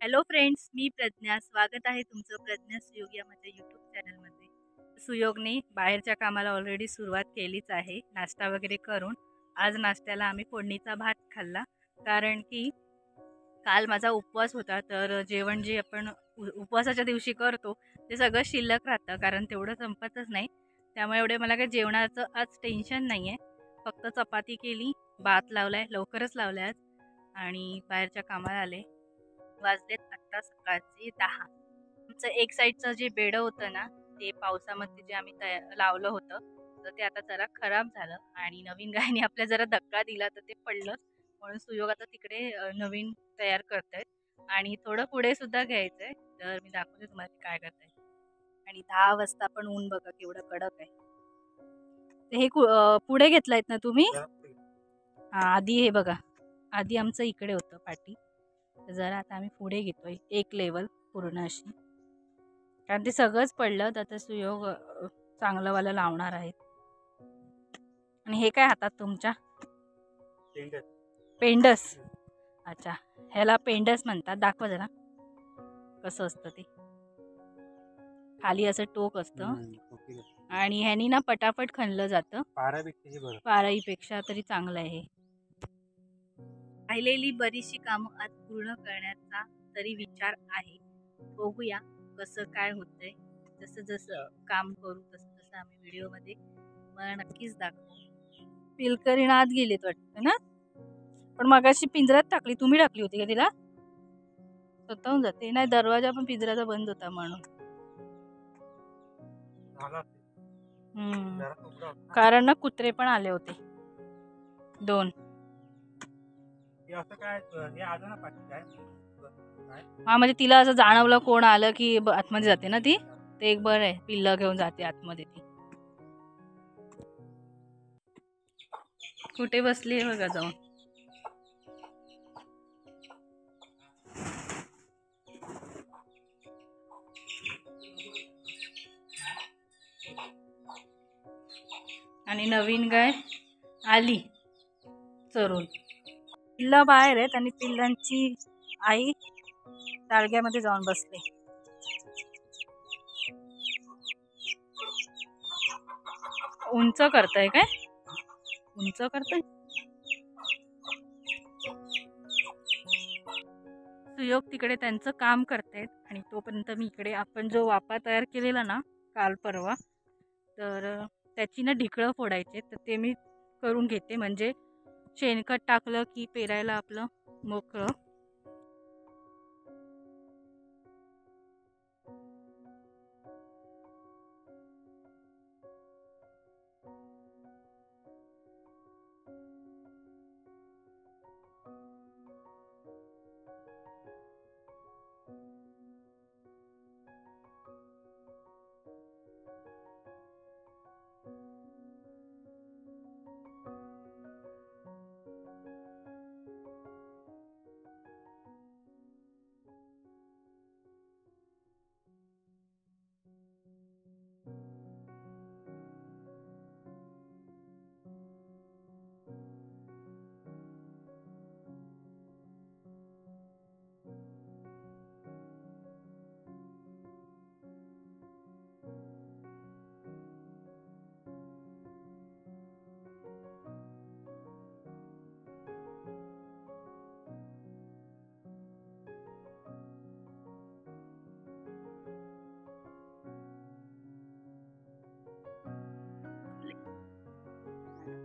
Hello friends, मी प्रज्ञा. स्वागत आहे तुमचं प्रज्ञा सुयोग या माझ्या यूट्यूब चॅनलमध्ये. सुयोगने बाहेरच्या कामाला ऑलरेडी सुरुवात केलीच आहे, नाश्ता वगैरे करून. आज नाश्त्याला आम्ही फोडणीचा भात खाल्ला, कारण की काल माझा उपवास होता. तर जेवण जे आपण उपवासाच्या दिवशी करतो ते सगळं शिल्लक राहतं, कारण तेवढं संपतच नाही. त्यामुळे एवढे मला काही जेवणाचं आज टेन्शन नाही आहे. फक्त चपाती केली, भात लावलाय, लवकरच लावलाय आज, आणि बाहेरच्या कामाला आले. वाजलेत आत्ता सकाळचे 10. आमचं एक साईडचं जे बेडं होतं ना, ते पावसामध्ये जे आम्ही लावलं होतं, तर ते आता जरा खराब झालं आणि नवीन गायने आपल्या जरा धक्का दिला तर ते पडलंच. म्हणून सुयोग आता तिकडे नवीन तयार करतायत आणि थोडं पुढे सुद्धा घ्यायचंय. तर मी दाखवते तुम्हाला ते काय करतायत. आणि 10 वाजता पण ऊन बघा केवढं कडक आहे. तर हे पुढे घेतलायत ना तुम्ही? हां, आधी हे बघा, आधी आमचं इकडे होतं पाठी. तर जरा आता आम्ही पुढे घेतोय एक लेवल पूर्ण अशी, कारण ते सगळंच पडलं. तर आता सुयोग चांगलंवालं लावणार आहेत. आणि हे काय हातात तुमच्या? पेंडस. अच्छा, ह्याला पेंडस म्हणतात. दाखवा जरा कसं असतं ते. खाली असं टोक असतं आणि ह्यानी ना पटापट खणलं जातं. पाराईपेक्षा तरी चांगलं आहे. राहिलेली बरीचशी कामं आज पूर्ण करण्याचा तरी विचार आहे. बघूया कसं काय होतंय. जसं जसं काम करू तसं तसं आम्ही व्हिडिओमध्ये मला नक्कीच दाखवू. पिलकरीण आत गेलीत वाटतं ना, पण मगाशी पिंजऱ्यात टाकली. तुम्ही टाकली होती का तिला? स्वतःहून जाते नाही, दरवाजा पण पिंजऱ्याचा बंद होता म्हणून. कारण ना कुत्रे पण आले होते 2. हा, म्हणजे तिला असं जाणवलं कोण आलं की आतमध्ये जाते ना ती. ते एक बरं आहे, पिल्लं घेऊन जाते आतमध्ये ती. कुठे बसली आहे बघा जाऊन. आणि नवीन गाय आली चरून. पिल्लं बाहेर आहेत आणि पिल्लांची आई ताळग्यामध्ये जाऊन बसले. उंच करताय काय? उंच करताय? सुयोग तिकडे त्यांचं काम करतायत आणि तोपर्यंत मी इकडे आपण जो वापा तयार केलेला ना काल परवा, तर त्याची ना ढिकळं फोडायचे. तर ते मी करून घेते, म्हणजे शेणखत टाकलं की पेरायला आपलं मोकळं.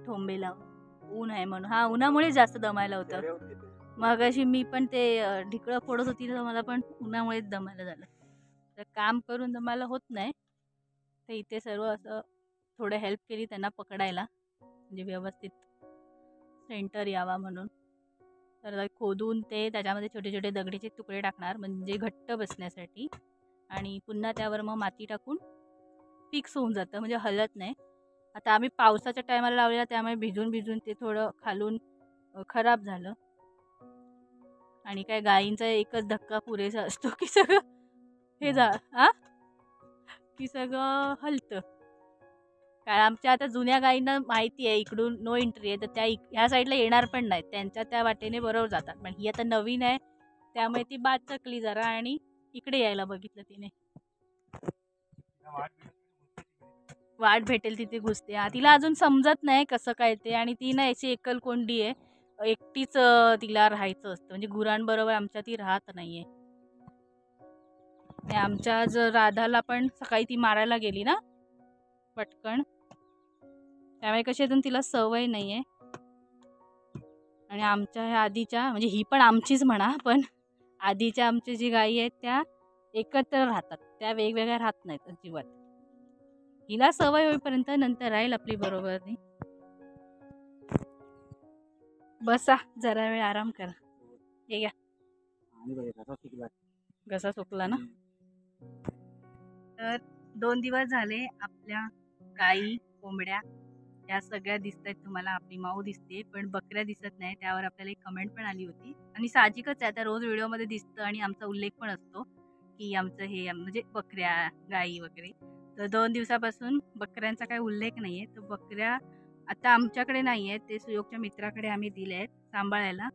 ठोंबे लावून ऊन आहे म्हणून. हा, उन्हामुळे जास्त दमायला होतं. मग अशी मी पण ते ढिकळं फोडत होती तर मला पण उन्हामुळेच दमायला झालं. तर काम करून दमायला होत नाही. तर इथे सर्व असं थोडं हेल्प केली त्यांना पकडायला, म्हणजे व्यवस्थित सेंटर यावा म्हणून. तर खोदून ते त्याच्यामध्ये छोटे छोटे दगडीचे तुकडे टाकणार, म्हणजे घट्ट बसण्यासाठी. आणि पुन्हा त्यावर मग माती टाकून फिक्स होऊन जातं, म्हणजे हलत नाही. आता आम्ही पावसाच्या टायमाला लावलेला, त्यामुळे भिजून भिजून ते थोडं खालून खराब झालं. आणि काय गाईंचा एकच धक्का पुरेसा असतो की सगळं हे की सगळं हलतं. कारण आमच्या आता जुन्या गाईंना माहिती आहे इकडून नो एंट्री आहे, तर त्या ह्या साईडला येणार पण नाहीत. त्यांच्या त्या वाटेने बरोबर जातात. पण ही आता नवीन आहे, त्यामुळे ती बाद चकली जरा आणि इकडे यायला बघितलं तिने. वाट भेटेल तिथे घुसते. तिला अजून समजत नाही कसं काय ते, आणि ती ना याची एकलकोंडी आहे, एकटीच तिला राहायचं असतं, म्हणजे गुरांबरोबर आमच्या ती राहत नाहीये. आमच्या जर राधाला पण सकाळी ती मारायला गेली ना पटकन, त्यामुळे कशी अजून तिला सवय नाहीये. आणि आमच्या ह्या आधीच्या, म्हणजे ही पण आमचीच म्हणा, पण आधीच्या आमच्या जी गायी आहेत त्या एकत्र राहतात, त्या वेगवेगळ्या राहत नाहीत अजिबात. हिला सवय होईपर्यंत नंतर राहील आपली बरोबर. बसा जरा वेळ आराम करा. हे घ्या. घसा सुकला ना. तर 2 दिवस झाले आपल्या गाई कोंबड्या या सगळ्या दिसत आहेत तुम्हाला. आपली माऊ दिसते पण बकऱ्या दिसत नाही. त्यावर आपल्याला एक कमेंट पण आली होती, आणि साहजिकच आहे, आता रोज व्हिडिओमध्ये दिसतं आणि आमचा उल्लेख पण असतो की आमचं हे म्हणजे बकऱ्या गाई वगैरे. तर 2 दिवसापासून बकऱ्यांचा काही उल्लेख नाही आहे. तर बकऱ्या आता आमच्याकडे नाही आहेत, ते सुयोगच्या मित्राकडे आम्ही दिले आहेत सांभाळायला,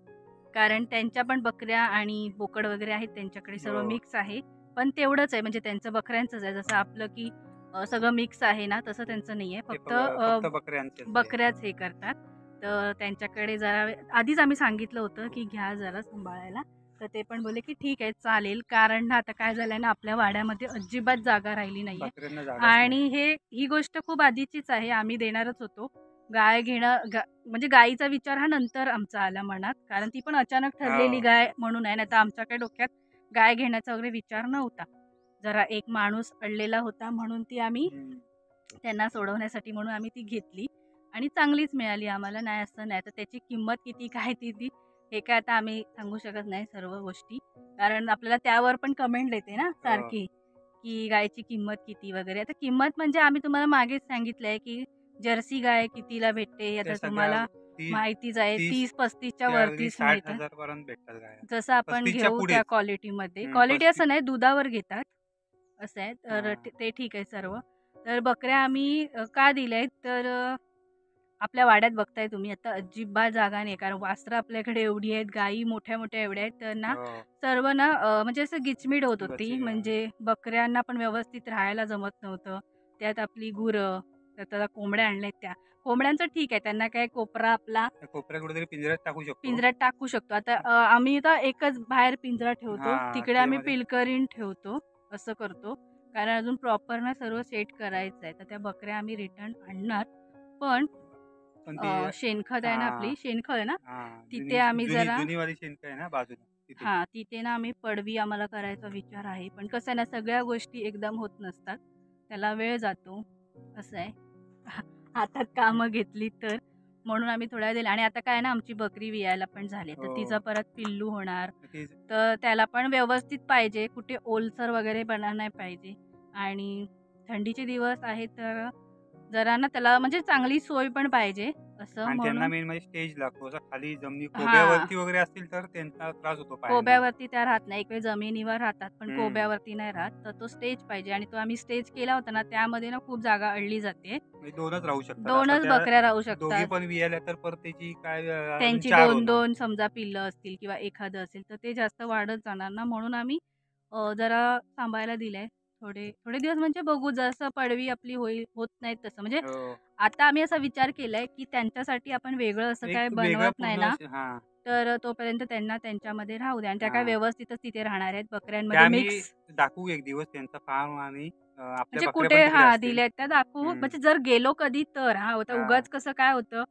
कारण त्यांच्या पण बकऱ्या आणि बोकड वगैरे आहेत त्यांच्याकडे, सर्व मिक्स आहे. पण तेवढंच आहे, म्हणजे त्यांचं बकऱ्यांचंच आहे, जसं आपलं की सगळं मिक्स आहे ना, तसं त्यांचं नाही आहे, फक्त बकऱ्याच हे करतात. तर त्यांच्याकडे जरा आधीच आम्ही सांगितलं होतं की घ्या जरा सांभाळायला, तर ते पण बोलले की ठीक आहे चालेल, कारण ना आता काय झालंय ना, आपल्या वाड्यामध्ये अजिबात जागा राहिली नाहीये. आणि ही गोष्ट खूप आधीचीच आहे, आम्ही देणारच होतो गाय घेणं, म्हणजे गायीचा विचार हा नंतर आमचा आला मनात, कारण ती पण अचानक ठरलेली गाय म्हणून आहे, नाही तर आमच्या काही डोक्यात गाय घेण्याचा वगैरे विचार नव्हता. जरा एक माणूस अडलेला होता म्हणून ती आम्ही त्यांना सोडवण्यासाठी म्हणून आम्ही ती घेतली, आणि चांगलीच मिळाली आम्हाला, नाही असं नाही. तर त्याची किंमत किती काय ती हे काय आता आम्ही सांगू शकत नाही सर्व गोष्टी, कारण आपल्याला त्यावर पण कमेंट येते ना सारखी की गायची किंमत किती वगैरे. आता किंमत म्हणजे आम्ही तुम्हाला मागेच सांगितलंय की जर्सी गाय कितीला भेटते आता तुम्हाला माहितीच आहे, 30-35च्या वरतीच मिळतात, जसं आपण घेऊ त्या क्वालिटीमध्ये. क्वालिटी असं नाही, दुधावर घेतात असं आहे. तर ते ठीक आहे सर्व. तर बकऱ्या आम्ही का दिल्या आहेत, तर आपल्या वाड्यात बघताय तुम्ही आता अजिबात जागा नाही, कारण वासरं आपल्याकडे एवढी आहेत, गायी मोठ्या मोठ्या एवढ्या आहेत, तर ना सर्व ना म्हणजे असं गिचमीड होत होती, म्हणजे बकऱ्यांना पण व्यवस्थित राहायला जमत नव्हतं. त्यात आपली गुरं, त्यात कोंबड्या आणल्यात, त्या कोंबड्यांचं ठीक आहे, त्यांना काय कोपरा आपला कुठेतरी पिंजऱ्यात टाकू शकतो. आता आम्ही तर एकच बाहेर पिंजरा ठेवतो, तिकडे आम्ही पिलकरीन ठेवतो, असं करतो, कारण अजून प्रॉपर ना सर्व सेट करायचं आहे. तर त्या बकऱ्या आम्ही रिटर्न आणणार, पण शेणखत आहे ना, आपली शेणखत आहे ना, तिथे आम्ही जरा तिथे ना आम्ही पडवी आम्हाला करायचा विचार आहे. पण कसं आहे ना, सगळ्या गोष्टी एकदम होत नसतात, त्याला वेळ जातो, असं आहे. हातात कामं घेतली तर म्हणून आम्ही थोड्या दिला. आणि आता काय ना, आमची बकरी वियायला पण झाली, तर तिचा परत पिल्लू होणार, तर त्याला पण व्यवस्थित पाहिजे, कुठे ओलसर वगैरे बना नाही पाहिजे. आणि थंडीचे दिवस आहेत, तर जरा ना त्याला म्हणजे चांगली सोय पण पाहिजे असं, त्यांना मेन म्हणजे स्टेज लागतो, असं खाली जमिनी कोब्यावरती वगैरे असतील तर त्यांचा त्रास होतो. कोब्यावरती त्या राहत नाही, एक वेळ जमिनीवर राहतात पण कोब्यावरती नाही राहत, तर तो स्टेज पाहिजे. आणि तो आम्ही स्टेज केला होता ना, त्यामध्ये ना खूप जागा अडली जाते, 2च राहू शकतात, 2च बकऱ्या राहू शकतात, पण वियाल्या तर परत त्याची काय त्यांची 2-2 समजा पिल्लं असतील किंवा एखादं असेल तर ते जास्त वाढत जाणार ना, म्हणून आम्ही जरा सांभाळायला दिलंय थोडे थोडे दिवस, म्हणजे बघू जसं पडवी आपली होत नाही तसं. म्हणजे आता आम्ही असा विचार केलाय की त्यांच्यासाठी आपण वेगळं असं काय बनवत नाही ना, तर तोपर्यंत त्यांना त्यांच्यामध्ये राहू द्या, आणि त्या काय व्यवस्थितच तिथे राहणार आहेत बकऱ्यांमध्ये मिक्स. दाखवू एक दिवस त्यांचा फार्म, आणि म्हणजे कुठे दिले त्या दाखवू, म्हणजे जर गेलो कधी तर होतं, उगाच कसं काय होतं,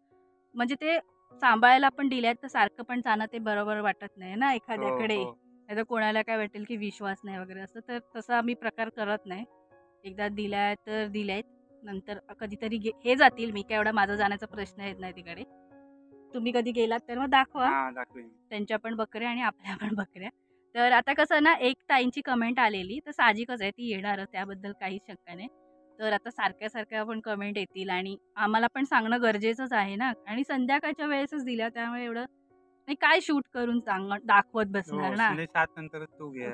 म्हणजे ते सांभाळायला पण दिल्यात तर सारखं पण जाणं ते बरोबर वाटत नाही ना एखाद्याकडे, नाही तर कोणाला काय वाटेल की विश्वास नाही वगैरे असं, तर तसा आम्ही प्रकार करत नाही. एकदा दिलाय तर दिलायत, नंतर कधीतरी हे जातील, मी काय एवढा माझा जाण्याचा प्रश्न येत नाही तिकडे. तुम्ही कधी गेलात तर मग दाखवा त्यांच्या पण बकऱ्या आणि आपल्या पण बकऱ्या. तर आता कसं ना, एक ताईंची कमेंट आलेली, तर साहजिकच आहे ती येणारच, त्याबद्दल काही शंका नाही. तर आता सारख्या पण कमेंट येतील, आणि आम्हाला पण सांगणं गरजेचंच आहे ना, आणि संध्याकाळच्या वेळेसच दिल्या, त्यामुळे एवढं नाही काय शूट करून दाखवत बसणार ना,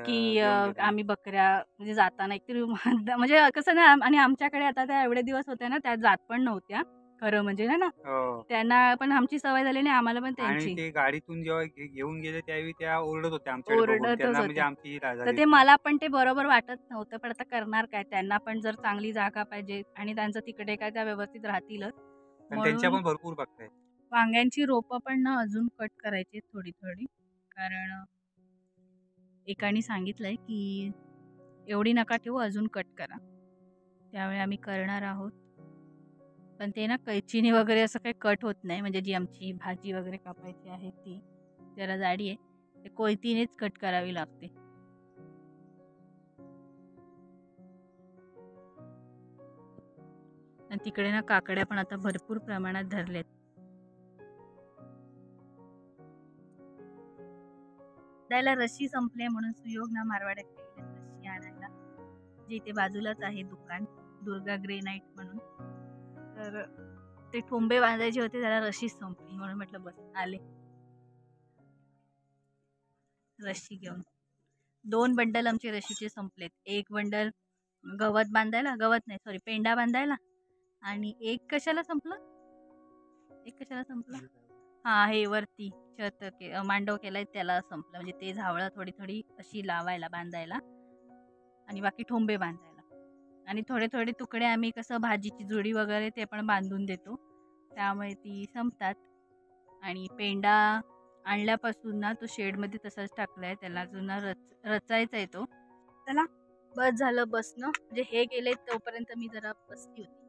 की आम्ही बकऱ्या म्हणजे जाताना एकतरी म्हणजे कसं ना, आणि आमच्याकडे आता त्या एवढे दिवस होत्या ना, त्या जात पण नव्हत्या, खरं म्हणजे ना ना हो. त्यांना पण आमची सवय झाली नाही, आम्हाला पण आणि त्यांची. ते गाडीतून जेव्हा घेऊन गेले त्यावेळी त्या ओरडत होत्या आमच्याकडे बघून. ओरडतच त्यांना म्हणजे होत्या. आमची तर झाली ते होती. मला पण ते बरोबर वाटत नव्हतं, पण आता करणार काय? त्यांना पण जर चांगली जागा पाहिजे आणि त्यांचं तिकडे काय त्या व्यवस्थित राहतीलच. पण त्यांच्या म्हणून पण भरपूर बागा आहेत. वांग्यांची रोपं पण ना अजून कट करायची आहेत थोडी-थोडी. कारण एकाने सांगितलंय, की एवढी नका ठेवू, अजून कट करा. त्यावेळी आम्ही करणार आहोत. पण ते ना कैचीने वगैरे असं काही कट होत नाही. म्हणजे जी आमची भाजी वगैरे कापायची आहे ती जरा जाडी आहे. ते कोयतीनेच कट करावी लागते. आणि तिकडे ना काकड्या पण आता भरपूर प्रमाणात धरलेत. द्यायला रशी संपले म्हणून सुयोग ना मारवाड्यात गेलेत रशी आणायला. जे इथे बाजूलाच आहे दुकान, दुर्गा ग्रेनाइट म्हणून. तर ते ठोंबे बांधायचे होते, त्याला रशीच संपली म्हणून म्हटलं बस आले रशी घेऊन. 2 बंडल आमचे रशीचे संपलेत. एक बंडल गवत बांधायला, गवत नाही सॉरी पेंडा बांधायला, आणि एक कशाला संपलं? हां, हे वरती मांडव केलाय त्याला संपलं. म्हणजे ते झावळं थोडी-थोडी अशी लावायला, बांधायला, आणि बाकी ठोंबे बांधायला. आणि थोडे-थोडे तुकडे आम्ही कसं भाजीची जुडी वगैरे ते पण बांधून देतो. त्यामुळे ती संपतात. आणि पेंडा आणल्यापासून ना तो शेडमध्ये तसाच टाकलाय. त्याला अजून ना रचायचा आहे तो. चला बस झालं बसणं. म्हणजे हे गेले तोपर्यंत मी जरा बसली होती.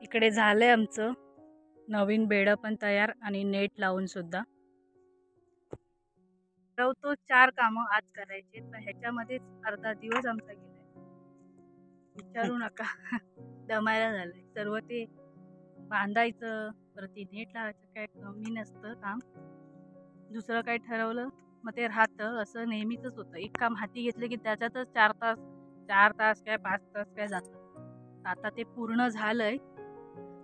इकडे झालंय आमचं नवीन बेड पण तयार आणि नेट लावून सुद्धा. ठरवतो 4 कामं आज करायचे, पण ह्याच्यामध्येच अर्धा दिवस आमचा गेलाय. विचारू नका. दमायला झालंय. सर्व ते बांधायचं, परत ते नेट लावायचं, काय कमी नसतं काम. दुसरं काय ठरवलं मग ते राहतं. असं नेहमीच होतं. एक काम हाती घेतलं की त्याच्यातच 4 तास काय 5 तास काय जातात. आता ते पूर्ण झालंय.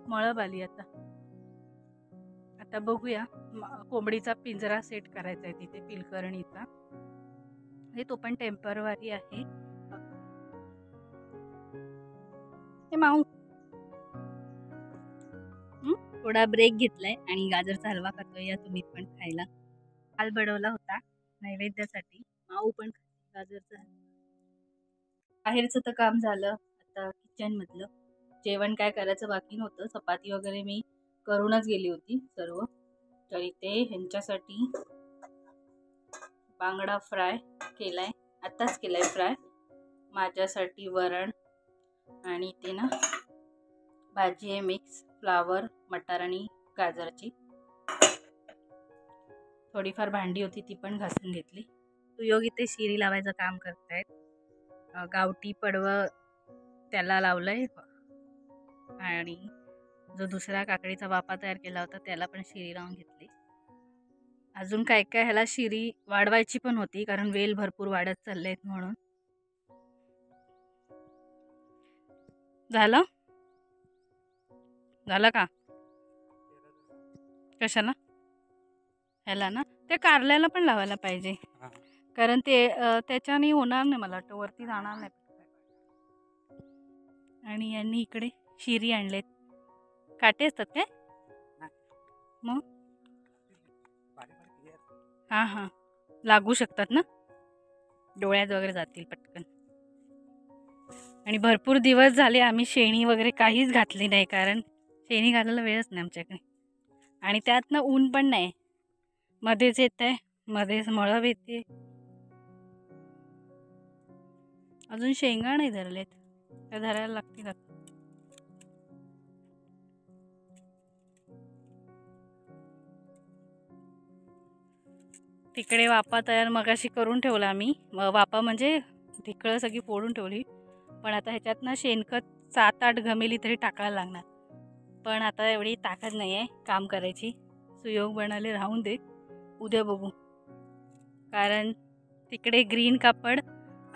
मळब आली आता. आता बघूया, कोंबडीचा पिंजरा सेट करायचा आहे तिथे पिलकरणीचा. हे तो पण टेम्पररी आहे. हे माऊ थोडा ब्रेक घेतलाय आणि गाजरचा हलवा खातोय. या तुम्ही पण खायला. काल बनवला होता नैवेद्यासाठी. माऊ पण गाजरचा हलवा. बाहेरचं तर काम झालं. आता किचन मधलं जेवण काय करायचं बाकी नव्हतं. चपाती वगैरे मी करूनच गेली होती सर्व. तर इथे ह्यांच्यासाठी बांगडा फ्राय केलाय, आत्ताच केलाय फ्राय. माझ्यासाठी वरण, आणि इथे ना भाजी आहे मिक्स फ्लावर, मटार आणि गाजरची. थोडीफार भांडी होती ती पण घासून घेतली. सुयोग इथे शिरी लावायचं काम करतायत. गावठी पडवं त्याला लावलंय, आणि जो दुसरा काकडीचा वाफा तयार केला होता त्याला पण शिरी लावून घेतली. अजून काय काय ह्याला शिरी वाढवायची पण होती, कारण वेल भरपूर वाढत चाललेत म्हणून. झालं का? कशाला? ह्याला ना ते कारल्याला पण लावायला पाहिजे, कारण ते त्याच्याने होणार नाही मला वाटतं, वरती जाणार नाही. आणि यांनी इकडे शिरी आणलेत. काटे असतात काय मग? हां लागू शकतात ना, डोळ्यात वगैरे जातील पटकन. आणि भरपूर दिवस झाले आम्ही शेणी वगैरे काहीच घातली नाही, कारण शेणी घालायला वेळच नाही आमच्याकडे. आणि त्यातनं ऊन पण नाही, मध्येच येत आहे, मध्येच मळब येते. अजून शेंगा नाही धरलेत, त्या धरायला लागतील. तिकडे वापा तयार मगाशी करून ठेवला आम्ही. वापा म्हणजे ढिकळं सगळी फोडून ठेवली. पण आता ह्याच्यात ना शेणखत 7-8 घमेली तरी टाकायला लागणार. पण आता एवढी ताकद नाही आहे काम करायची. सुयोग बनाले राहून दे, उद्या बघू. कारण तिकडे ग्रीन कापड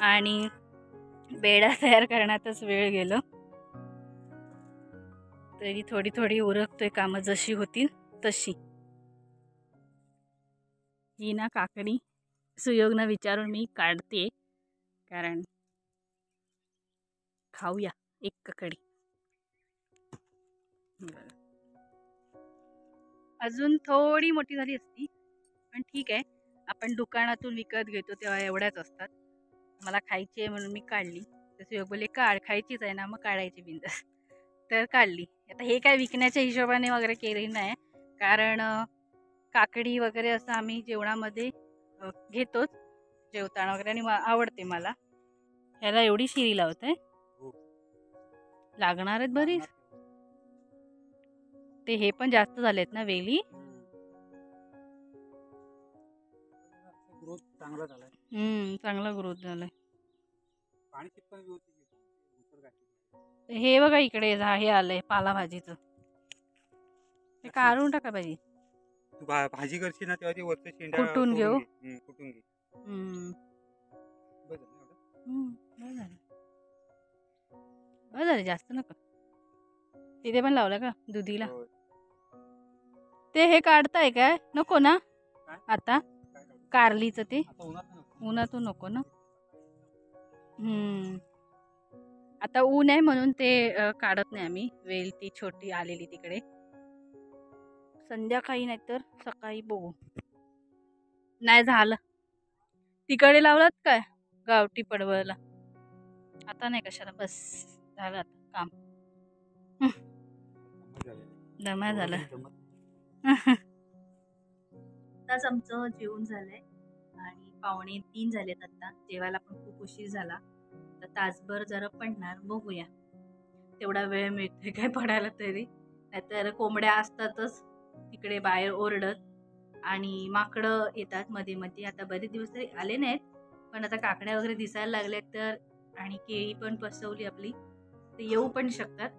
आणि बेडा तयार करण्यातच वेळ गेलो. तरी थोडी थोडी उरकतोय कामं, जशी होतील तशी. ही ना काकडी सुयोगनं विचारून मी काढते, कारण खाऊया एक काकडी. अजून थोडी मोठी झाली असती, पण ठीक आहे. आपण दुकानातून विकत घेतो तेव्हा एवढ्याच असतात. मला खायची आहे म्हणून मी काढली. तर सुयोग बोलले काढ, खायचीच आहे ना, मग काढायची बिंदास. तर काढली. आता हे काय विकण्याच्या हिशोबाने वगैरे केली नाही, कारण काकडी वगैरे असं आम्ही जेवणामध्ये घेतोच जेवताना वगैरे, आणि आवडते मला. ह्याला एवढी शिरी लावते, लागणार आहेत बरीच. ते हे पण जास्त झालेत ना वेली. ग्रोथ चांगला झालाय. चांगला ग्रोथ झालाय. पाणी किती व्यवस्थित. हे बघा इकडे हे आलंय पालाभाजीचं, ते काढून टाका पाहिजे. तू भाजी करशील ना तेव्हा ते वरचे शेंडा कुटून घेऊ. कुटून घे. बरं झालं, जास्त नका. तिथे पण लावलं का दुधीला? ते हे काढताय काय? नको ना आता कारलीचं ते उन्हातून नको ना. आता ऊन आहे म्हणून ते काढत नाही आम्ही. वेल ती छोटी आलेली तिकडे, संध्याकाळी नाही तर सकाळी बघू. नाही झालं, तिकडे लावलात काय गावठी पडवळला? आता नाही कशाला, बस झालं आता काम. दमा झालं. आताच आमचं जेवण झालंय आणि 2:45 झालेत. आता जेवायला पण खूप उशीर झाला, तर तासभर जरा पडणार, बघूया तेवढा वेळ मिळतोय काय पडायला तरी. नाहीतर कोंबड्या असतातच तिकडे बाहेर ओरडत, आणि माकडं येतात मध्ये मध्ये. आता बरेच दिवस तरी आले नाहीत, पण आता काकड्या वगैरे दिसायला लागल्यात तर, आणि केळी पण पसवली आपली, ते येऊ पण शकतात.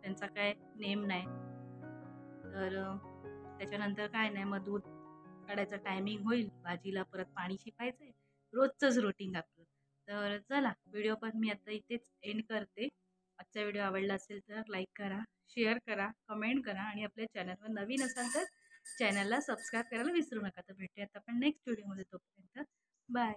त्यांचा काय नेम नाही. तर त्याच्यानंतर काय नाही, मग दूध काढायचं टायमिंग होईल, भाजीला परत पाणी शिपायचंय, रोजचंच रुटीन आपलं. तर चला, व्हिडिओ पण मी आता इथेच एंड करते. आजचा व्हिडिओ आवडला असेल तर लाईक करा, शेअर करा, कमेंट करा, आणि आपल्या चॅनलवर नवीन असाल तर चॅनलला सबस्क्राईब करायला विसरू नका. तर भेटूयात आपण नेक्स्ट व्हिडिओमध्ये. तोपर्यंत बाय.